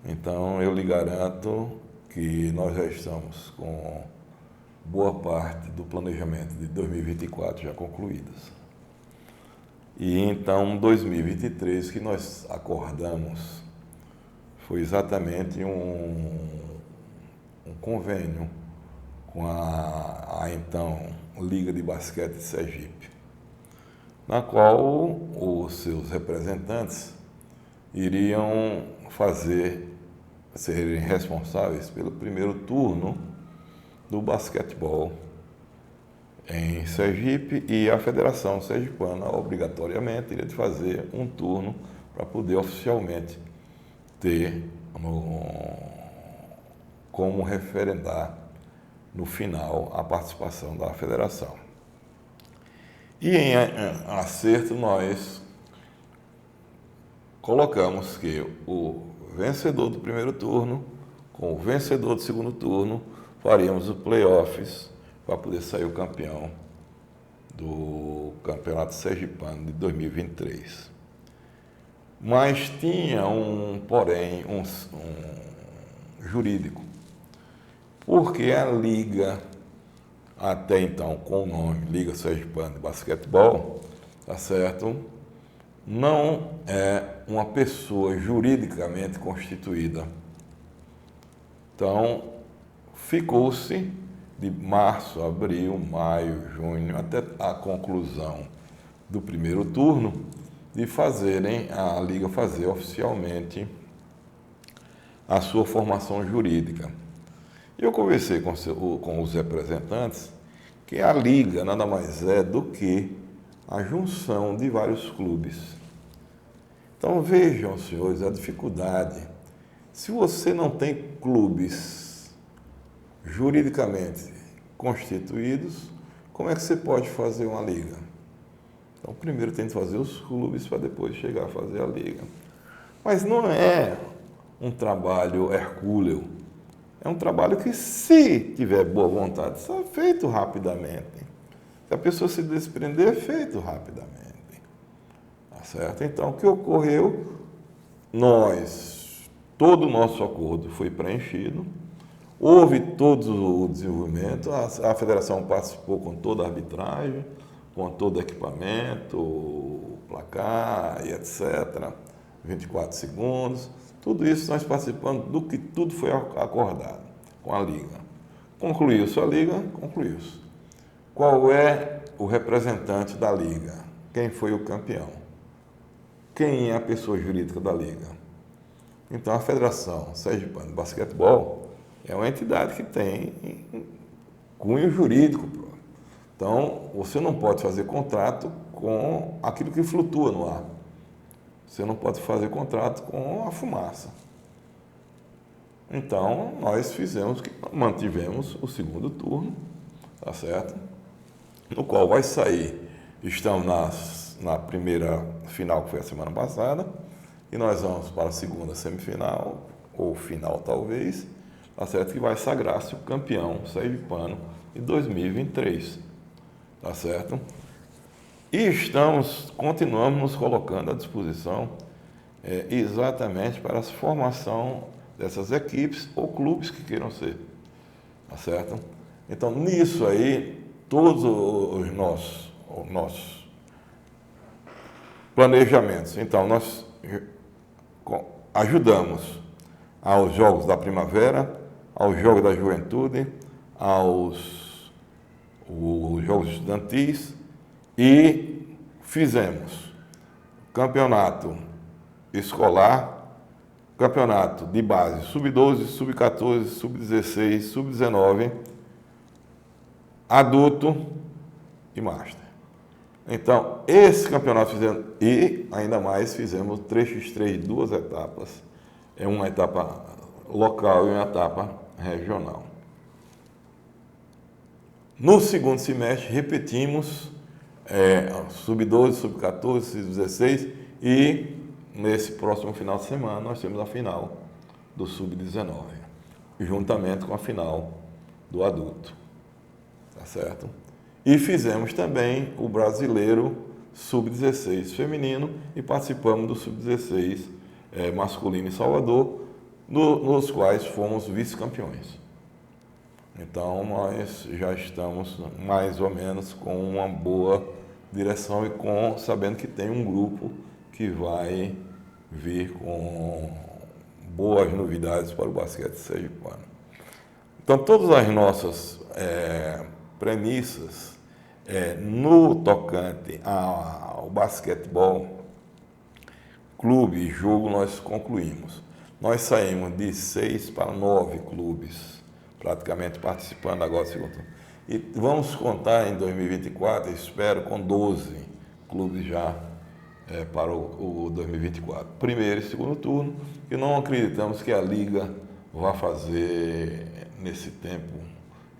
Então, eu lhe garanto que nós já estamos com boa parte do planejamento de 2024 já concluídas. E então, 2023, que nós acordamos, foi exatamente um convênio com a então Liga de Basquete de Sergipe, na qual os seus representantes iriam serem responsáveis pelo primeiro turno do basquetebol em Sergipe, e a Federação Sergipana obrigatoriamente iria fazer um turno para poder oficialmente ter como referendar no final a participação da federação. E em acerto nós colocamos que o vencedor do primeiro turno com o vencedor do segundo turno faríamos os playoffs para poder sair o campeão do Campeonato Sergipano de 2023. Mas tinha porém, um jurídico, porque a liga, até então com o nome Liga Sergipana de Basquetebol, tá certo, não é uma pessoa juridicamente constituída. Então, ficou-se de março, abril, maio, junho, até a conclusão do primeiro turno, de a Liga fazer oficialmente a sua formação jurídica. Eu conversei com os representantes que a Liga nada mais é do que a junção de vários clubes. Então vejam, senhores, a dificuldade. Se você não tem clubes juridicamente constituídos, como é que você pode fazer uma liga? Então, primeiro tem que fazer os clubes para depois chegar a fazer a liga. Mas não é um trabalho hercúleo. É um trabalho que, se tiver boa vontade, é feito rapidamente. Se a pessoa se desprender, é feito rapidamente. Tá certo? Então, o que ocorreu? Todo o nosso acordo foi preenchido. Houve todo o desenvolvimento, a federação participou com toda a arbitragem, com todo o equipamento, placar e etc., 24 segundos, tudo isso nós participando do que tudo foi acordado com a Liga. Concluiu-se a Liga, concluiu-se. Qual é o representante da Liga? Quem foi o campeão? Quem é a pessoa jurídica da Liga? Então, a Federação Sergipana de Basquetebol é uma entidade que tem cunho jurídico. Então, você não pode fazer contrato com aquilo que flutua no ar. Você não pode fazer contrato com a fumaça. Então, nós mantivemos o segundo turno, tá certo? No qual vai sair, estamos na primeira final, que foi a semana passada, e nós vamos para a segunda semifinal, ou final talvez, tá certo? Que vai sagrar-se o campeão sergipano em 2023, tá certo? E continuamos nos colocando à disposição exatamente para a formação dessas equipes ou clubes que queiram ser, tá certo? Então, nisso aí, todos os nossos planejamentos. Então, nós ajudamos aos Jogos da Primavera, aos Jogos da Juventude, os Jogos Estudantis, e fizemos campeonato escolar, campeonato de base sub-12, sub-14, sub-16, sub-19, adulto e master. Então, esse campeonato fizemos, e ainda mais fizemos 3x3, 2 etapas, uma etapa local e uma etapa regional. No segundo semestre, repetimos sub-12, sub-14, sub-16, e nesse próximo final de semana nós temos a final do sub-19, juntamente com a final do adulto, tá certo? E fizemos também o brasileiro sub-16 feminino e participamos do sub-16 masculino em Salvador, nos quais fomos vice-campeões. Então, nós já estamos mais ou menos com uma boa direção e sabendo que tem um grupo que vai vir com boas novidades para o basquete sergipano. Então, todas as nossas premissas no tocante ao basquetebol, clube e jogo, nós concluímos. Nós saímos de 6 para 9 clubes, praticamente participando agora do segundo turno. E vamos contar em 2024, espero, com 12 clubes já para o 2024. Primeiro e segundo turno, e não acreditamos que a Liga vá fazer nesse tempo,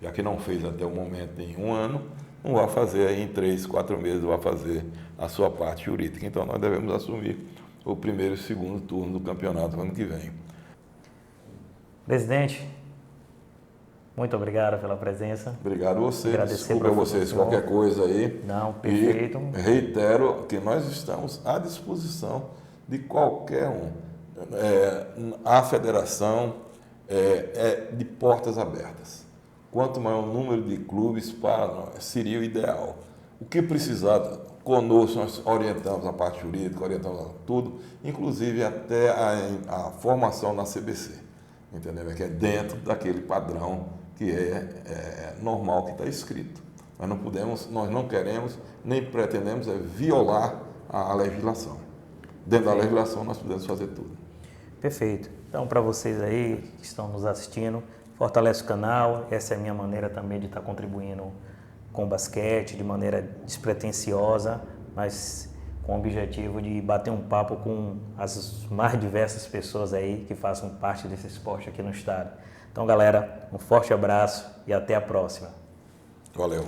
já que não fez até o momento em um ano, não vai fazer aí em 3, 4 meses, vai fazer a sua parte jurídica. Então nós devemos assumir o primeiro e segundo turno do campeonato no ano que vem. Presidente, muito obrigado pela presença. Obrigado a vocês. Agradecer Desculpa a vocês qualquer coisa aí. Não, perfeito. E reitero que nós estamos à disposição de qualquer um. A federação é de portas abertas. Quanto maior o número de clubes, para nós, seria o ideal. O que precisar, conosco, nós orientamos a parte jurídica, orientamos tudo, inclusive até a formação na CBC, entendeu? Que é dentro daquele padrão que é normal, que está escrito. Nós não queremos, nem pretendemos violar a legislação. Dentro da legislação nós podemos fazer tudo. Perfeito. Então, para vocês aí que estão nos assistindo, fortalece o canal. Essa é a minha maneira também de estar contribuindo com o basquete, de maneira despretensiosa, mas com o objetivo de bater um papo com as mais diversas pessoas aí que façam parte desse esporte aqui no estado. Então, galera, um forte abraço e até a próxima. Valeu.